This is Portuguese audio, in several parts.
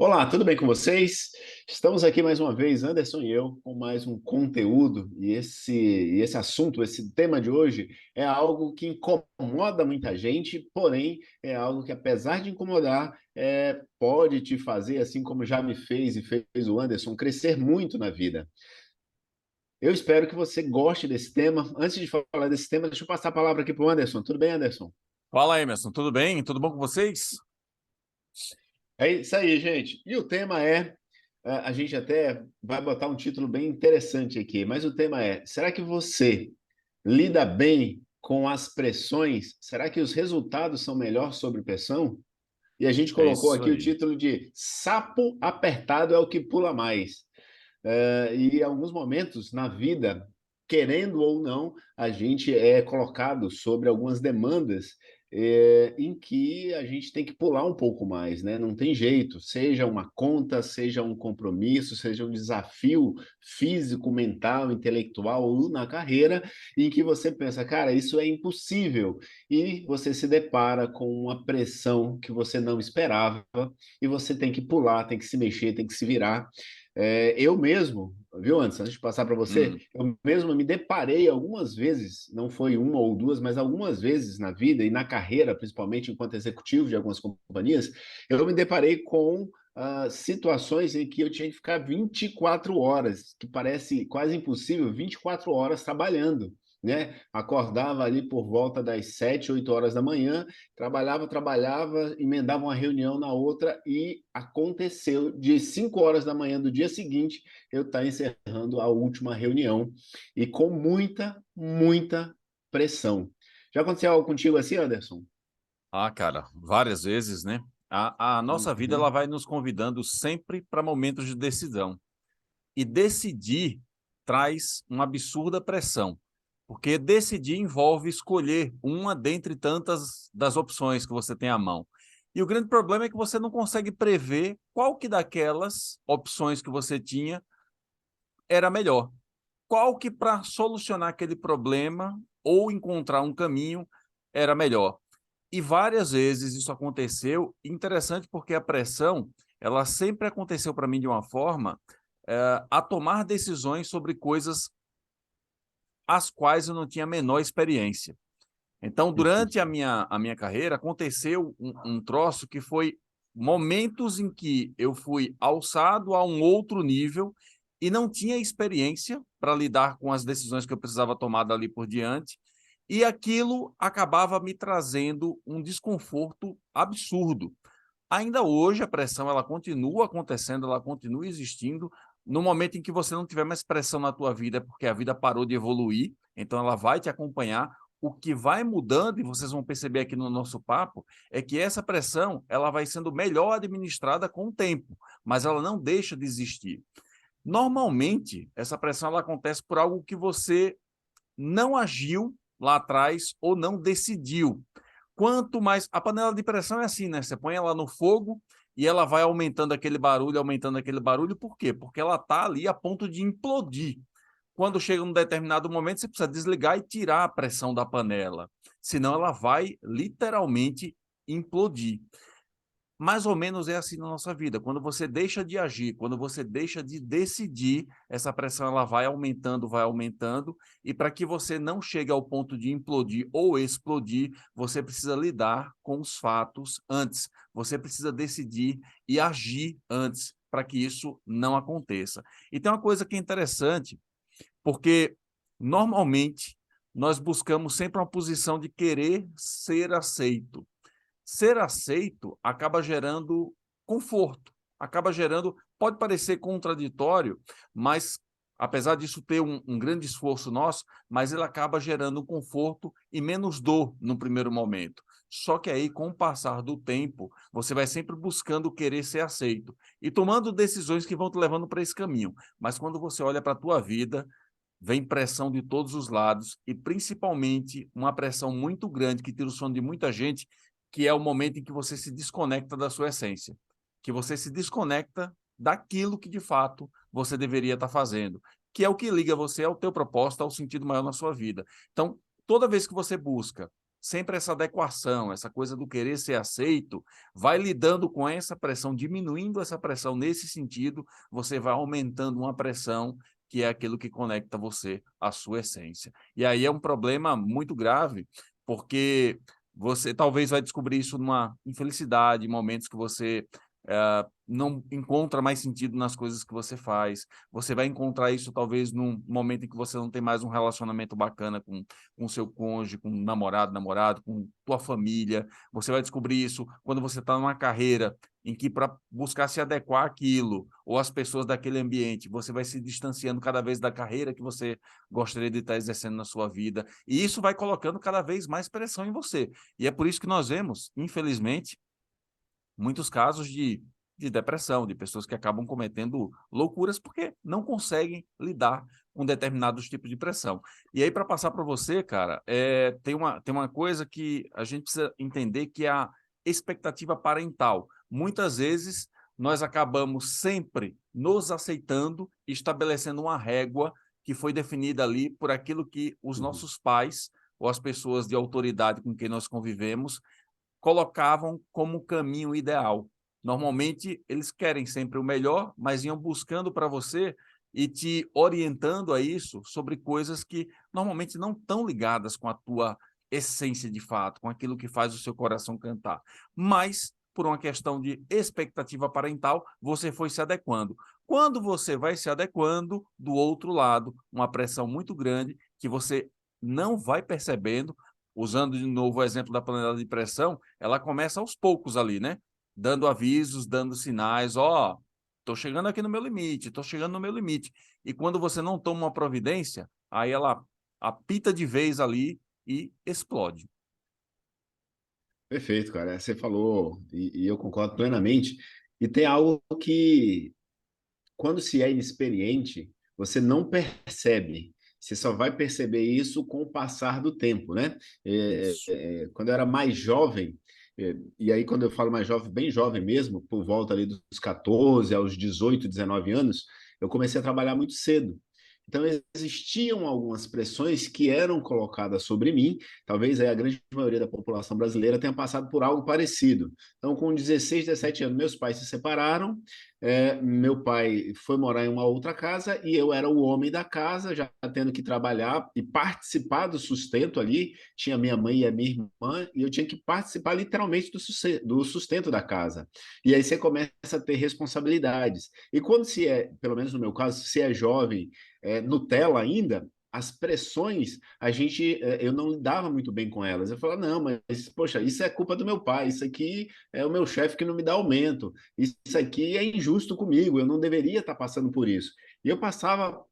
Olá, tudo bem com vocês? Estamos aqui mais uma vez, Anderson e eu, com mais um conteúdo. E esse assunto, esse tema de hoje, é algo que incomoda muita gente, porém, é algo que, apesar de incomodar, pode te fazer, assim como já me fez e fez o Anderson, crescer muito na vida. Eu espero que você goste desse tema. Antes de falar desse tema, deixa eu passar a palavra aqui para o Anderson. Tudo bem, Anderson? Fala, Emerson, tudo bem? Tudo bom com vocês? É isso aí, gente. E o tema é, a gente até vai botar um título bem interessante aqui, mas o tema é: será que você lida bem com as pressões? Será que os resultados são melhor sob pressão? E a gente É colocou isso aqui o aí. título de Sapo apertado é o que pula mais. E em alguns momentos na vida, querendo ou não, a gente é colocado sobre algumas demandas em que a gente tem que pular um pouco mais, né? Não tem jeito, seja uma conta, seja um compromisso, seja um desafio físico, mental, intelectual ou na carreira, em que você pensa, cara, isso é impossível, e você se depara com uma pressão que você não esperava, e você tem que pular, tem que se mexer, tem que se virar. Eu mesmo, viu, antes de passar para você, Hum. eu mesmo me deparei algumas vezes, não foi uma ou duas, mas algumas vezes na vida e na carreira, principalmente enquanto executivo de algumas companhias, eu me deparei com situações em que eu tinha que ficar 24 horas, que parece quase impossível, 24 horas trabalhando. Né? Acordava ali por volta das 7, 8 horas da manhã, trabalhava, emendava uma reunião na outra e aconteceu de 5 horas da manhã do dia seguinte eu estar encerrando a última reunião e com muita pressão. Já aconteceu algo contigo assim, Anderson? Cara, várias vezes, né? A nossa vida ela Uhum. vai nos convidando sempre para momentos de decisão. E decidir traz uma absurda pressão, porque decidir envolve escolher uma dentre tantas das opções que você tem à mão. E o grande problema é que você não consegue prever qual que daquelas opções que você tinha era melhor. Qual que para solucionar aquele problema ou encontrar um caminho era melhor. E várias vezes isso aconteceu, interessante porque a pressão, ela sempre aconteceu para mim de uma forma a tomar decisões sobre coisas as quais eu não tinha a menor experiência. Então, durante Entendi. a minha carreira, aconteceu um troço que foi momentos em que eu fui alçado a um outro nível e não tinha experiência para lidar com as decisões que eu precisava tomar dali por diante, e aquilo acabava me trazendo um desconforto absurdo. Ainda hoje a pressão ela continua acontecendo, ela continua existindo. No momento em que você não tiver mais pressão na tua vida, é porque a vida parou de evoluir, então ela vai te acompanhar. O que vai mudando, e vocês vão perceber aqui no nosso papo, é que essa pressão ela vai sendo melhor administrada com o tempo, mas ela não deixa de existir. Normalmente, essa pressão ela acontece por algo que você não agiu lá atrás ou não decidiu. Quanto mais... A panela de pressão é assim, né? Você põe ela no fogo e ela vai aumentando aquele barulho, aumentando aquele barulho. Por quê? Porque ela está ali a ponto de implodir. Quando chega um determinado momento, você precisa desligar e tirar a pressão da panela. Senão ela vai literalmente implodir. Mais ou menos é assim na nossa vida. Quando você deixa de agir, quando você deixa de decidir, essa pressão ela vai aumentando, e para que você não chegue ao ponto de implodir ou explodir, você precisa lidar com os fatos antes. Você precisa decidir e agir antes para que isso não aconteça. E tem uma coisa que é interessante, porque normalmente nós buscamos sempre uma posição de querer ser aceito. Ser aceito acaba gerando conforto, acaba gerando, pode parecer contraditório, mas apesar disso ter um grande esforço nosso, mas ele acaba gerando um conforto e menos dor no primeiro momento. Só que aí, com o passar do tempo, você vai sempre buscando querer ser aceito e tomando decisões que vão te levando para esse caminho. Mas quando você olha para a tua vida, vem pressão de todos os lados e principalmente uma pressão muito grande que tira o sono de muita gente, que é o momento em que você se desconecta da sua essência, que você se desconecta daquilo que de fato você deveria estar fazendo, que é o que liga você ao teu propósito, ao sentido maior na sua vida. Então, toda vez que você busca sempre essa adequação, essa coisa do querer ser aceito, vai lidando com essa pressão, diminuindo essa pressão nesse sentido, você vai aumentando uma pressão que é aquilo que conecta você à sua essência. E aí é um problema muito grave, porque você talvez vai descobrir isso numa infelicidade, momentos que você não encontra mais sentido nas coisas que você faz. Você vai encontrar isso talvez num momento em que você não tem mais um relacionamento bacana com seu cônjuge, com um namorado, com tua família. Você vai descobrir isso quando você está numa carreira em que, para buscar se adequar àquilo, ou às pessoas daquele ambiente, você vai se distanciando cada vez da carreira que você gostaria de estar exercendo na sua vida. E isso vai colocando cada vez mais pressão em você. E é por isso que nós vemos, infelizmente, muitos casos de depressão, de pessoas que acabam cometendo loucuras porque não conseguem lidar com determinados tipos de pressão. E aí, para passar para você, cara, tem uma coisa que a gente precisa entender, que é a expectativa parental. Muitas vezes, nós acabamos sempre nos aceitando, estabelecendo uma régua que foi definida ali por aquilo que os Uhum. nossos pais ou as pessoas de autoridade com quem nós convivemos colocavam como caminho ideal. Normalmente, eles querem sempre o melhor, mas iam buscando para você e te orientando a isso sobre coisas que normalmente não estão ligadas com a tua essência de fato, com aquilo que faz o seu coração cantar. Mas, por uma questão de expectativa parental, você foi se adequando. Quando você vai se adequando, do outro lado, uma pressão muito grande que você não vai percebendo. Usando de novo o exemplo da panela de pressão, ela começa aos poucos ali, né? Dando avisos, dando sinais, ó, tô chegando aqui no meu limite, tô chegando no meu limite. E quando você não toma uma providência, aí ela apita de vez ali e explode. Perfeito, cara. Você falou, e eu concordo plenamente. E tem algo que, quando se é inexperiente, você não percebe. Você só vai perceber isso com o passar do tempo, né? Isso. Quando eu era mais jovem, e aí quando eu falo mais jovem, bem jovem mesmo, por volta ali dos 14 aos 18, 19 anos, eu comecei a trabalhar muito cedo. Então, existiam algumas pressões que eram colocadas sobre mim. Talvez aí a grande maioria da população brasileira tenha passado por algo parecido. Então, com 16, 17 anos, meus pais se separaram. Meu pai foi morar em uma outra casa e eu era o homem da casa, já tendo que trabalhar e participar do sustento ali. Tinha minha mãe e a minha irmã, e eu tinha que participar literalmente do sustento da casa. E aí você começa a ter responsabilidades. E quando se é, pelo menos no meu caso, se é jovem, Nutella ainda, as pressões, eu não lidava muito bem com elas. Eu falava, não, mas, poxa, isso é culpa do meu pai, isso aqui é o meu chefe que não me dá aumento, isso aqui é injusto comigo, eu não deveria estar passando por isso. E eu passava,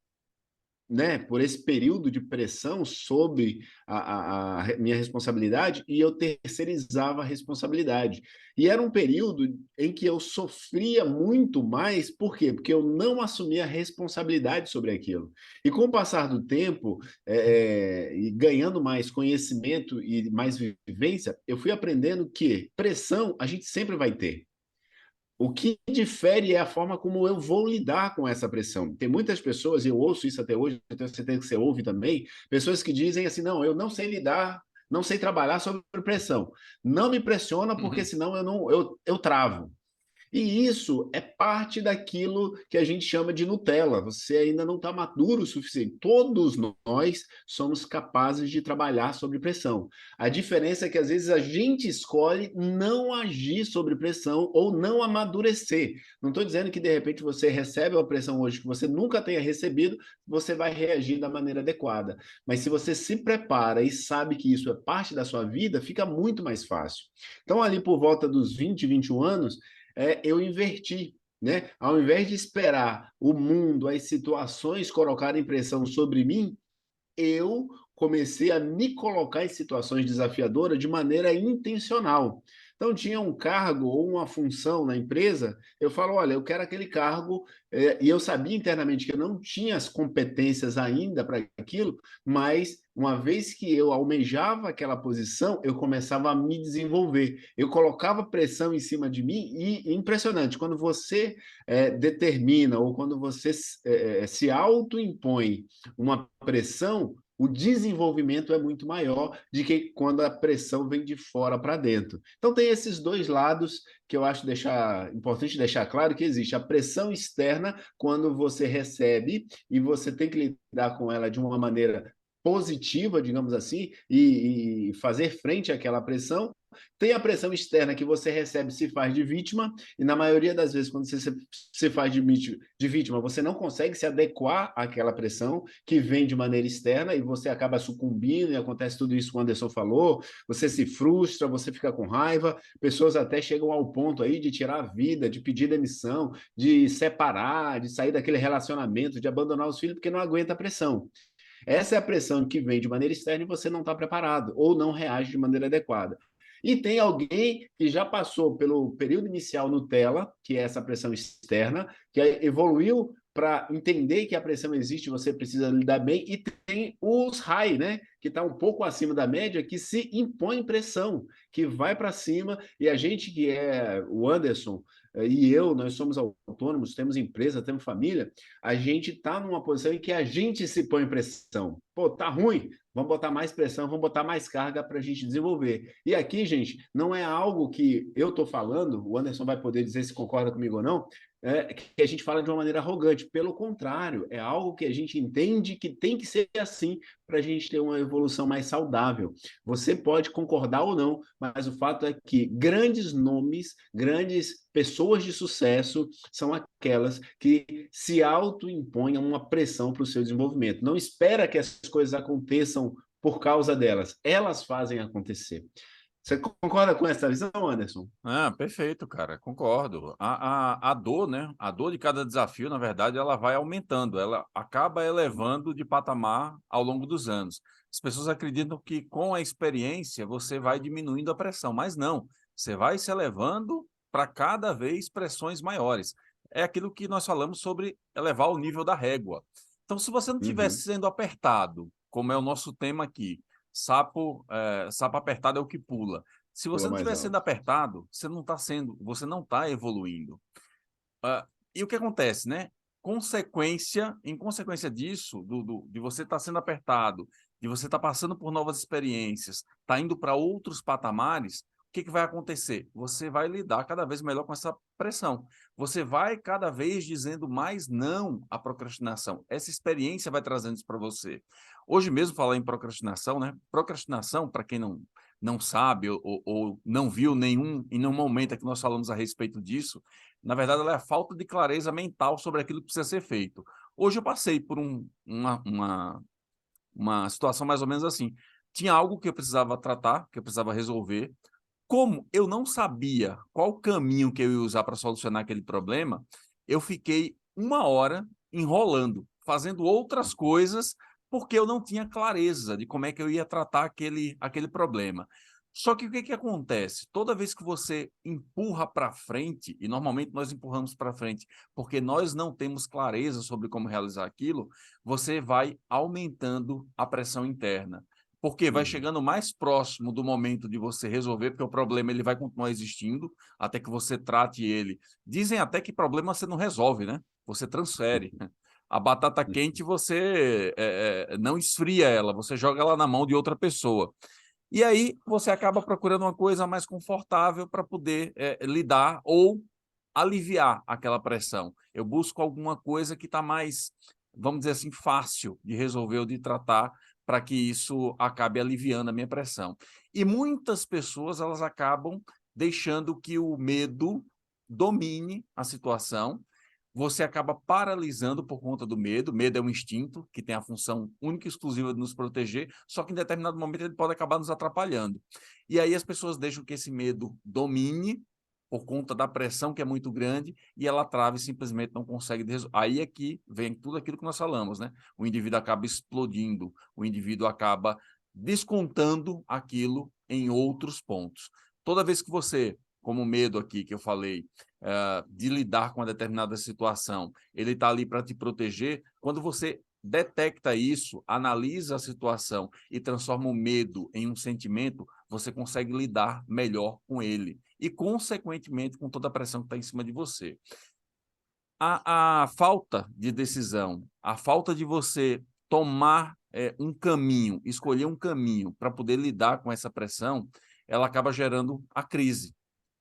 né, por esse período de pressão sobre a minha responsabilidade, e eu terceirizava a responsabilidade. E era um período em que eu sofria muito mais, por quê? Porque eu não assumia a responsabilidade sobre aquilo. E com o passar do tempo, e ganhando mais conhecimento e mais vivência, eu fui aprendendo que pressão a gente sempre vai ter. O que difere é a forma como eu vou lidar com essa pressão. Tem muitas pessoas, e eu ouço isso até hoje, eu tenho certeza que você ouve também, pessoas que dizem assim: não, eu não sei lidar, não sei trabalhar sob pressão. Não me pressiona, porque Uhum. senão eu travo. E isso é parte daquilo que a gente chama de Nutella. Você ainda não está maduro o suficiente. Todos nós somos capazes de trabalhar sob pressão. A diferença é que às vezes a gente escolhe não agir sob pressão ou não amadurecer. Não estou dizendo que de repente você recebe uma pressão hoje que você nunca tenha recebido, você vai reagir da maneira adequada. Mas se você se prepara e sabe que isso é parte da sua vida, fica muito mais fácil. Então, ali por volta dos 20, 21 anos, eu inverti. Né? Ao invés de esperar o mundo, as situações colocarem pressão sobre mim, eu comecei a me colocar em situações desafiadoras de maneira intencional. Então, tinha um cargo ou uma função na empresa, eu falo, olha, eu quero aquele cargo, e eu sabia internamente que eu não tinha as competências ainda para aquilo, mas uma vez que eu almejava aquela posição, eu começava a me desenvolver. Eu colocava pressão em cima de mim e impressionante, quando você determina ou quando você se autoimpõe uma pressão, o desenvolvimento é muito maior do que quando a pressão vem de fora para dentro. Então, tem esses dois lados que eu acho importante deixar claro que existe a pressão externa, quando você recebe e você tem que lidar com ela de uma maneira positiva, digamos assim, e fazer frente àquela pressão. Tem a pressão externa que você recebe, se faz de vítima, e na maioria das vezes, quando você se faz de vítima, você não consegue se adequar àquela pressão que vem de maneira externa e você acaba sucumbindo, e acontece tudo isso que o Anderson falou, você se frustra, você fica com raiva, pessoas até chegam ao ponto aí de tirar a vida, de pedir demissão, de separar, de sair daquele relacionamento, de abandonar os filhos, porque não aguenta a pressão. Essa é a pressão que vem de maneira externa e você não está preparado, ou não reage de maneira adequada. E tem alguém que já passou pelo período inicial Nutella, que é essa pressão externa, que evoluiu para entender que a pressão existe, você precisa lidar bem, e tem os high, né, que está um pouco acima da média, que se impõe pressão, que vai para cima, e a gente que é o Anderson e eu, nós somos autônomos, temos empresa, temos família, a gente está numa posição em que a gente se põe pressão. Pô, tá ruim, vamos botar mais pressão, vamos botar mais carga para a gente desenvolver. E aqui, gente, não é algo que eu estou falando, o Anderson vai poder dizer se concorda comigo ou não, que a gente fala de uma maneira arrogante. Pelo contrário, é algo que a gente entende que tem que ser assim para a gente ter uma evolução mais saudável. Você pode concordar ou não, mas o fato é que grandes nomes, grandes pessoas de sucesso são aquelas que se autoimpõem uma pressão para o seu desenvolvimento. Não espera que as coisas aconteçam por causa delas, elas fazem acontecer. Você concorda com essa visão, Anderson? Ah, perfeito, cara, concordo. A dor, né? A dor de cada desafio, na verdade, ela vai aumentando, ela acaba elevando de patamar ao longo dos anos. As pessoas acreditam que com a experiência você vai diminuindo a pressão, mas não, você vai se elevando para cada vez pressões maiores. É aquilo que nós falamos sobre elevar o nível da régua. Então, se você não estiver Uhum. sendo apertado, como é o nosso tema aqui, sapo apertado é o que pula. Se você Pula não mais estiver sendo alto. apertado, você não está evoluindo. E o que acontece, né? Em consequência disso, de você estar sendo apertado, de você estar passando por novas experiências, está indo para outros patamares, o que vai acontecer? Você vai lidar cada vez melhor com essa pressão. Você vai cada vez dizendo mais não à procrastinação. Essa experiência vai trazendo isso para você. Hoje mesmo, falar em procrastinação, né? Procrastinação, para quem não sabe ou não viu em nenhum momento que nós falamos a respeito disso, na verdade, ela é a falta de clareza mental sobre aquilo que precisa ser feito. Hoje eu passei por uma situação mais ou menos assim. Tinha algo que eu precisava tratar, que eu precisava resolver. Como eu não sabia qual caminho que eu ia usar para solucionar aquele problema, eu fiquei uma hora enrolando, fazendo outras coisas, porque eu não tinha clareza de como é que eu ia tratar aquele problema. Só que o que acontece? Toda vez que você empurra para frente, e normalmente nós empurramos para frente porque nós não temos clareza sobre como realizar aquilo, você vai aumentando a pressão interna. Porque vai Uhum. chegando mais próximo do momento de você resolver, porque o problema ele vai continuar existindo até que você trate ele. Dizem até que problema você não resolve, né? Você transfere. A batata quente você não esfria ela, você joga ela na mão de outra pessoa. E aí você acaba procurando uma coisa mais confortável para poder lidar ou aliviar aquela pressão. Eu busco alguma coisa que está mais, vamos dizer assim, fácil de resolver ou de tratar para que isso acabe aliviando a minha pressão. E muitas pessoas elas acabam deixando que o medo domine a situação. Você acaba paralisando por conta do medo. Medo é um instinto que tem a função única e exclusiva de nos proteger, só que em determinado momento ele pode acabar nos atrapalhando. E aí as pessoas deixam que esse medo domine por conta da pressão que é muito grande e ela trava e simplesmente não consegue. Aí é que vem tudo aquilo que nós falamos, né? O indivíduo acaba explodindo, o indivíduo acaba descontando aquilo em outros pontos. Toda vez que você, como o medo aqui que eu falei, de lidar com uma determinada situação, ele está ali para te proteger. Quando você detecta isso, analisa a situação e transforma o medo em um sentimento, você consegue lidar melhor com ele e, consequentemente, com toda a pressão que está em cima de você. A falta de decisão, a falta de você tomar um caminho, escolher um caminho para poder lidar com essa pressão, ela acaba gerando a crise.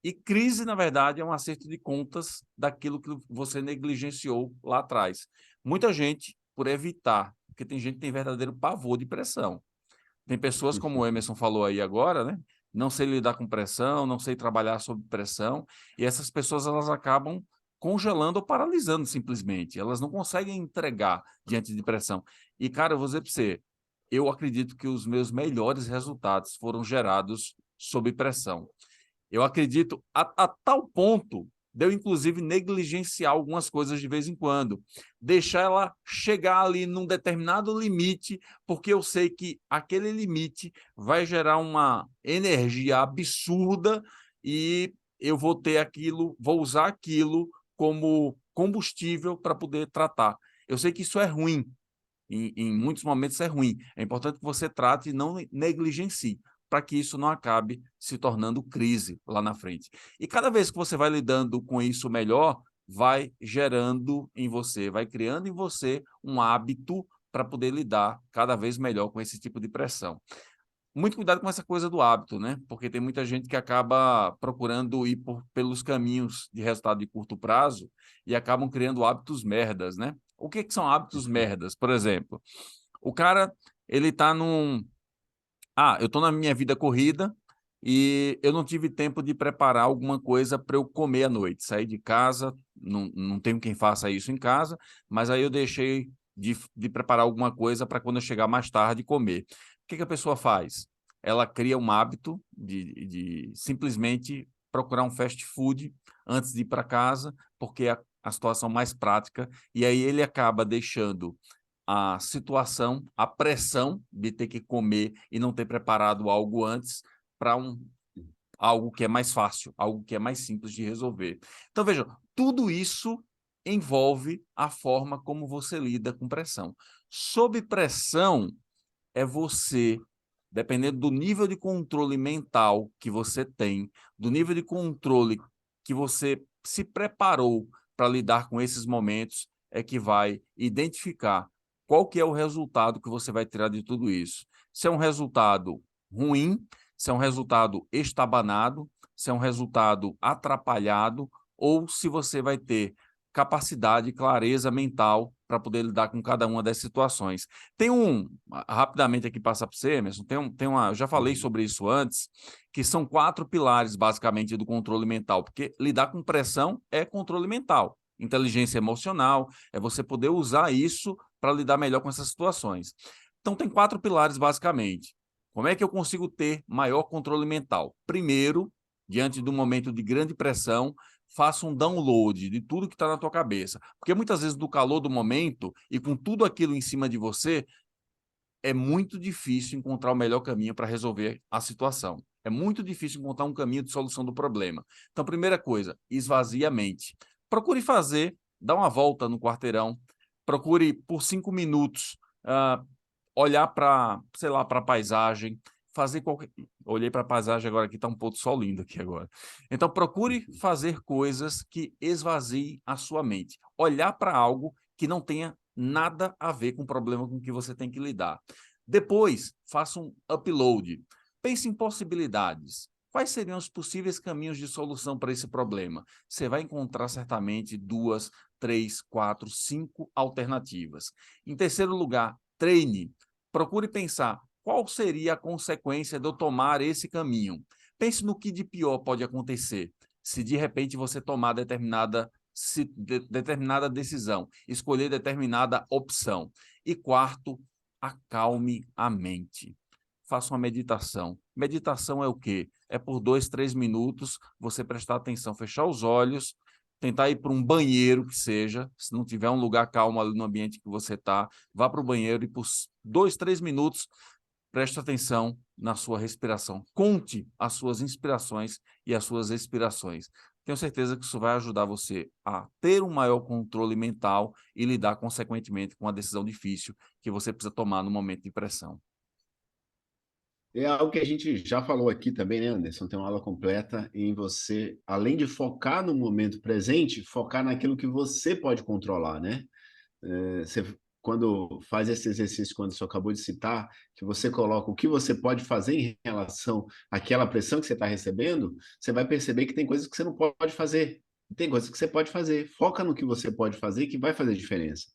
E crise, na verdade, é um acerto de contas daquilo que você negligenciou lá atrás. Muita gente, por evitar, porque tem gente que tem verdadeiro pavor de pressão. Tem pessoas, como o Emerson falou aí agora, né? Não sei lidar com pressão, não sei trabalhar sob pressão, e essas pessoas elas acabam congelando ou paralisando simplesmente. Elas não conseguem entregar diante de pressão. E, cara, eu vou dizer para você, eu acredito que os meus melhores resultados foram gerados sob pressão. Eu acredito a tal ponto de eu, inclusive, negligenciar algumas coisas de vez em quando. Deixar ela chegar ali num determinado limite, porque eu sei que aquele limite vai gerar uma energia absurda e eu vou ter aquilo, vou usar aquilo como combustível para poder tratar. Eu sei que isso é ruim, em muitos momentos é ruim. É importante que você trate e não negligencie, para que isso não acabe se tornando crise lá na frente. E cada vez que você vai lidando com isso melhor, vai gerando em você, vai criando em você um hábito para poder lidar cada vez melhor com esse tipo de pressão. Muito cuidado com essa coisa do hábito, né? Porque tem muita gente que acaba procurando ir pelos caminhos de resultado de curto prazo e acabam criando hábitos merdas, né? O que são hábitos merdas? Por exemplo, o cara, ele tá num... Ah, eu tô na minha vida corrida e eu não tive tempo de preparar alguma coisa para eu comer à noite. Saí de casa, não tenho quem faça isso em casa, mas aí eu deixei de preparar alguma coisa para quando eu chegar mais tarde comer. O que a pessoa faz? Ela cria um hábito de simplesmente procurar um fast food antes de ir para casa, porque é a situação mais prática, e aí ele acaba deixando a situação, a pressão de ter que comer e não ter preparado algo antes para algo que é mais fácil, algo que é mais simples de resolver. Então, veja, tudo isso envolve a forma como você lida com pressão. Sob pressão é você, dependendo do nível de controle mental que você tem, do nível de controle que você se preparou para lidar com esses momentos, é que vai identificar qual que é o resultado que você vai tirar de tudo isso. Se é um resultado ruim, se é um resultado estabanado, se é um resultado atrapalhado, ou se você vai ter capacidade e clareza mental para poder lidar com cada uma das situações. Tem rapidamente aqui passar para você, Emerson, eu já falei sobre isso antes, que são 4 pilares, basicamente, do controle mental, porque lidar com pressão é controle mental. Inteligência emocional, é você poder usar isso para lidar melhor com essas situações. Então, tem 4 pilares, basicamente. Como é que eu consigo ter maior controle mental? Primeiro, diante de um momento de grande pressão, faça um download de tudo que está na tua cabeça. Porque muitas vezes, do calor do momento e com tudo aquilo em cima de você, é muito difícil encontrar o melhor caminho para resolver a situação. É muito difícil encontrar um caminho de solução do problema. Então, primeira coisa, esvazie a mente. Procure fazer, dá uma volta no quarteirão, procure por 5 minutos olhar para, sei lá, para a paisagem, fazer qualquer... Olhei para a paisagem agora aqui, está um pôr do sol lindo aqui agora. Então, procure fazer coisas que esvaziem a sua mente. Olhar para algo que não tenha nada a ver com o problema com que você tem que lidar. Depois, faça um upload. Pense em possibilidades. Quais seriam os possíveis caminhos de solução para esse problema? Você vai encontrar certamente 2, 3, 4, 5 alternativas. Em terceiro lugar, treine. Procure pensar qual seria a consequência de eu tomar esse caminho. Pense no que de pior pode acontecer se de repente você tomar determinada decisão, escolher determinada opção. E quarto, acalme a mente. Faça uma meditação. Meditação é o quê? É por 2, 3 minutos você prestar atenção, fechar os olhos, tentar ir para um banheiro que seja, se não tiver um lugar calmo ali no ambiente que você está, vá para o banheiro e por 2, 3 minutos preste atenção na sua respiração. Conte as suas inspirações e as suas expirações. Tenho certeza que isso vai ajudar você a ter um maior controle mental e lidar, consequentemente, com a decisão difícil que você precisa tomar no momento de pressão. É algo que a gente já falou aqui também, né, Anderson? Tem uma aula completa em você, além de focar no momento presente, focar naquilo que você pode controlar, né? Você quando faz esse exercício, quando você acabou de citar, que você coloca o que você pode fazer em relação àquela pressão que você está recebendo, você vai perceber que tem coisas que você não pode fazer. Tem coisas que você pode fazer. Foca no que você pode fazer, que vai fazer diferença.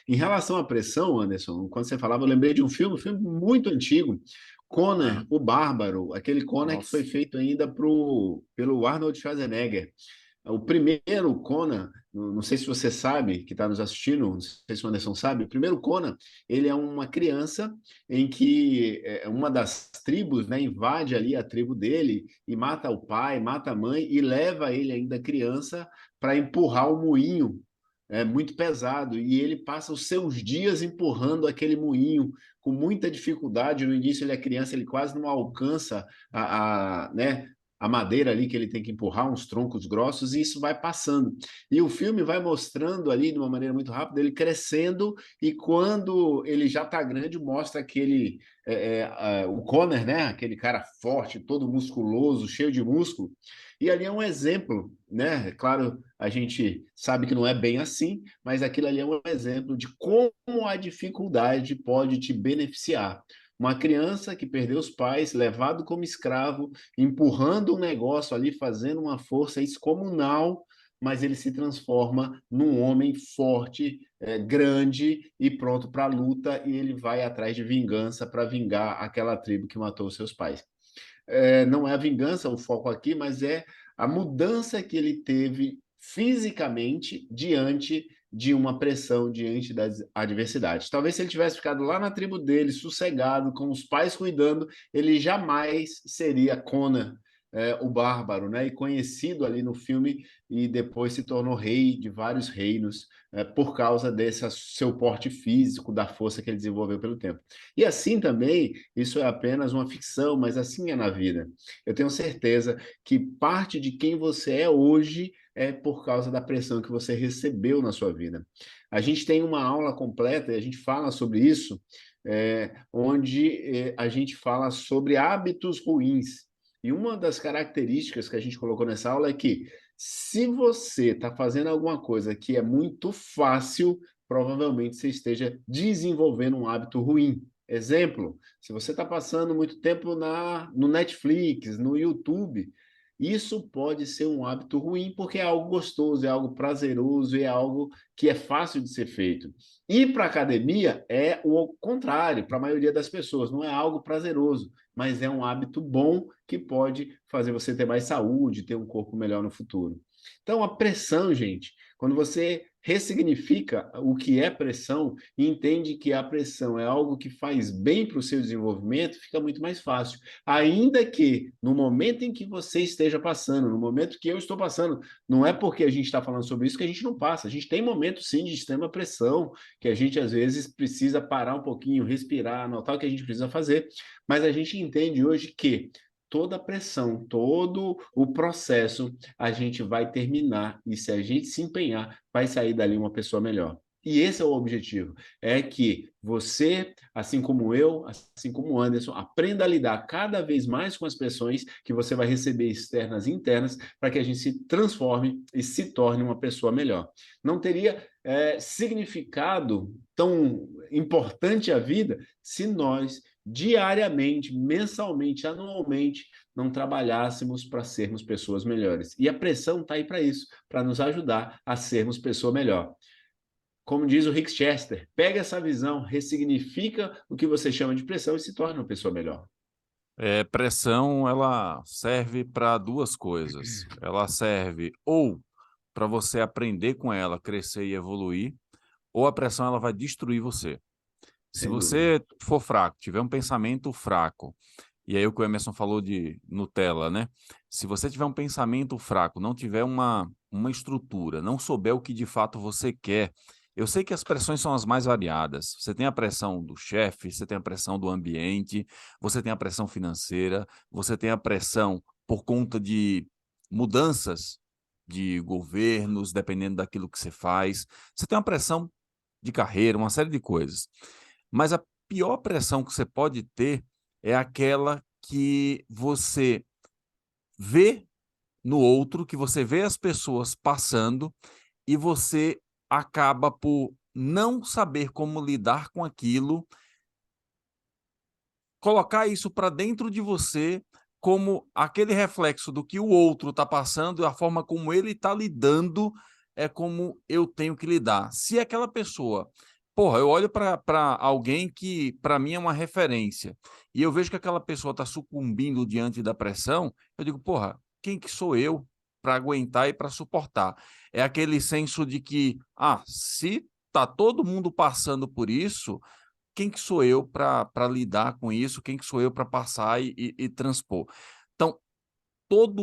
Em relação à pressão, Anderson, quando você falava, eu lembrei de um filme muito antigo, Conan, o Bárbaro, aquele Conan que foi Nossa. feito ainda pelo Arnold Schwarzenegger. O primeiro Conan, não sei se você sabe, que está nos assistindo, não sei se o Anderson sabe, o primeiro Conan, ele é uma criança em que uma das tribos, né, invade ali a tribo dele e mata o pai, mata a mãe e leva ele ainda criança para empurrar o moinho. É muito pesado, e ele passa os seus dias empurrando aquele moinho com muita dificuldade. No início ele é criança, ele quase não alcança né, a madeira ali que ele tem que empurrar, uns troncos grossos, e isso vai passando. E o filme vai mostrando ali, de uma maneira muito rápida, ele crescendo, e quando ele já está grande, mostra aquele, o Conner, né? Aquele cara forte, todo musculoso, cheio de músculo, e ali é um exemplo, né? Claro, a gente sabe que não é bem assim, mas aquilo ali é um exemplo de como a dificuldade pode te beneficiar. Uma criança que perdeu os pais, levado como escravo, empurrando um negócio ali, fazendo uma força excomunal, mas ele se transforma num homem forte, grande e pronto para a luta, e ele vai atrás de vingança para vingar aquela tribo que matou seus pais. Não é a vingança o foco aqui, mas é a mudança que ele teve fisicamente diante de uma pressão, diante das adversidades. Talvez se ele tivesse ficado lá na tribo dele, sossegado, com os pais cuidando, ele jamais seria Conan, o bárbaro, né? E conhecido ali no filme e depois se tornou rei de vários reinos por causa desse seu porte físico, da força que ele desenvolveu pelo tempo. E assim também, isso é apenas uma ficção, mas assim é na vida. Eu tenho certeza que parte de quem você é hoje é por causa da pressão que você recebeu na sua vida. A gente tem uma aula completa e a gente fala sobre isso, onde a gente fala sobre hábitos ruins. E uma das características que a gente colocou nessa aula é que se você está fazendo alguma coisa que é muito fácil, provavelmente você esteja desenvolvendo um hábito ruim. Exemplo, se você está passando muito tempo no Netflix, no YouTube, isso pode ser um hábito ruim porque é algo gostoso, é algo prazeroso, é algo que é fácil de ser feito. Ir para a academia é o contrário, para a maioria das pessoas, não é algo prazeroso, mas é um hábito bom que pode fazer você ter mais saúde, ter um corpo melhor no futuro. Então, a pressão, gente, quando você ressignifica o que é pressão e entende que a pressão é algo que faz bem para o seu desenvolvimento, fica muito mais fácil. Ainda que no momento em que você esteja passando, no momento que eu estou passando, não é porque a gente está falando sobre isso que a gente não passa. A gente tem momentos, sim, de extrema pressão, que a gente às vezes precisa parar um pouquinho, respirar, anotar o que a gente precisa fazer, mas a gente entende hoje que toda a pressão, todo o processo, a gente vai terminar e se a gente se empenhar, vai sair dali uma pessoa melhor. E esse é o objetivo, é que você, assim como eu, assim como o Anderson, aprenda a lidar cada vez mais com as pressões que você vai receber externas e internas para que a gente se transforme e se torne uma pessoa melhor. Não teria significado tão importante a vida se nós diariamente, mensalmente, anualmente, não trabalhássemos para sermos pessoas melhores. E a pressão está aí para isso, para nos ajudar a sermos pessoa melhor. Como diz o Rick Chester, pega essa visão, ressignifica o que você chama de pressão e se torna uma pessoa melhor. Pressão, ela serve para duas coisas. Ela serve ou para você aprender com ela, crescer e evoluir, ou a pressão ela vai destruir você. Se Sem dúvida. você for fraco, tiver um pensamento fraco, e aí o que o Emerson falou de Nutella, né? Se você tiver um pensamento fraco, não tiver uma estrutura, não souber o que de fato você quer, eu sei que as pressões são as mais variadas. Você tem a pressão do chefe, você tem a pressão do ambiente, você tem a pressão financeira, você tem a pressão por conta de mudanças de governos, dependendo daquilo que você faz. Você tem uma pressão de carreira, uma série de coisas. Mas a pior pressão que você pode ter é aquela que você vê no outro, que você vê as pessoas passando e você acaba por não saber como lidar com aquilo, colocar isso para dentro de você como aquele reflexo do que o outro está passando, a forma como ele está lidando é como eu tenho que lidar. Se aquela pessoa, porra, eu olho para alguém que para mim é uma referência e eu vejo que aquela pessoa está sucumbindo diante da pressão, eu digo, porra, quem que sou eu para aguentar e para suportar? É aquele senso de que, se tá todo mundo passando por isso, quem que sou eu para lidar com isso? Quem que sou eu para passar e transpor? Então,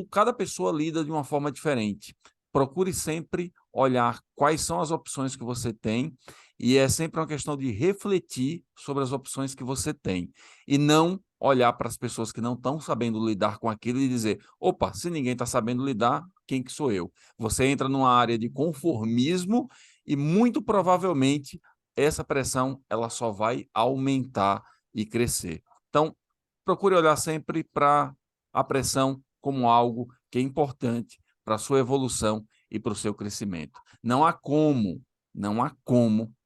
cada pessoa lida de uma forma diferente. Procure sempre olhar quais são as opções que você tem, e é sempre uma questão de refletir sobre as opções que você tem, e não olhar para as pessoas que não estão sabendo lidar com aquilo e dizer: opa, se ninguém está sabendo lidar, quem que sou eu? Você entra numa área de conformismo e muito provavelmente essa pressão ela só vai aumentar e crescer. Então, procure olhar sempre para a pressão como algo que é importante para a sua evolução e para o seu crescimento. Não há como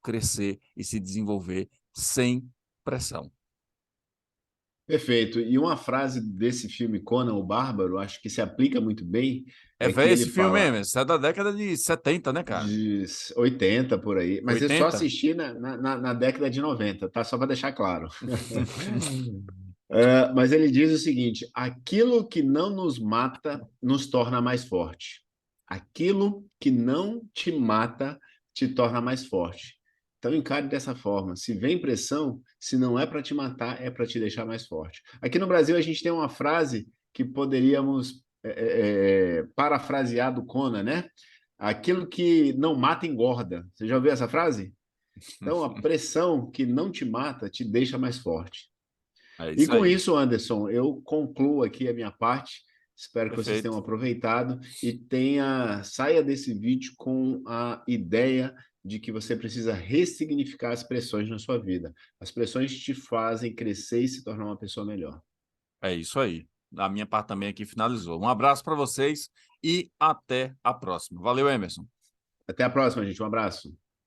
crescer e se desenvolver sem pressão. Perfeito. E uma frase desse filme Conan o Bárbaro, acho que se aplica muito bem, É é que velho ele esse filme fala mesmo, isso é da década de 70, né, cara? de 80 por aí, mas eu só 80? assisti na década de 90, tá? Só para deixar claro. Mas ele diz o seguinte: aquilo que não nos mata nos torna mais forte. Aquilo que não te mata te torna mais forte. Então encare dessa forma. Se vem pressão, se não é para te matar, é para te deixar mais forte. Aqui no Brasil a gente tem uma frase que poderíamos parafrasear do Conan, né? Aquilo que não mata engorda. Você já ouviu essa frase? Então a pressão que não te mata te deixa mais forte. É E isso com aí. isso, Anderson, eu concluo aqui a minha parte. Espero que vocês tenham Perfeito. aproveitado e saia desse vídeo com a ideia de que você precisa ressignificar as pressões na sua vida. As pressões te fazem crescer e se tornar uma pessoa melhor. É isso aí. A minha parte também aqui finalizou. Um abraço para vocês e até a próxima. Valeu, Emerson. Até a próxima, gente. Um abraço.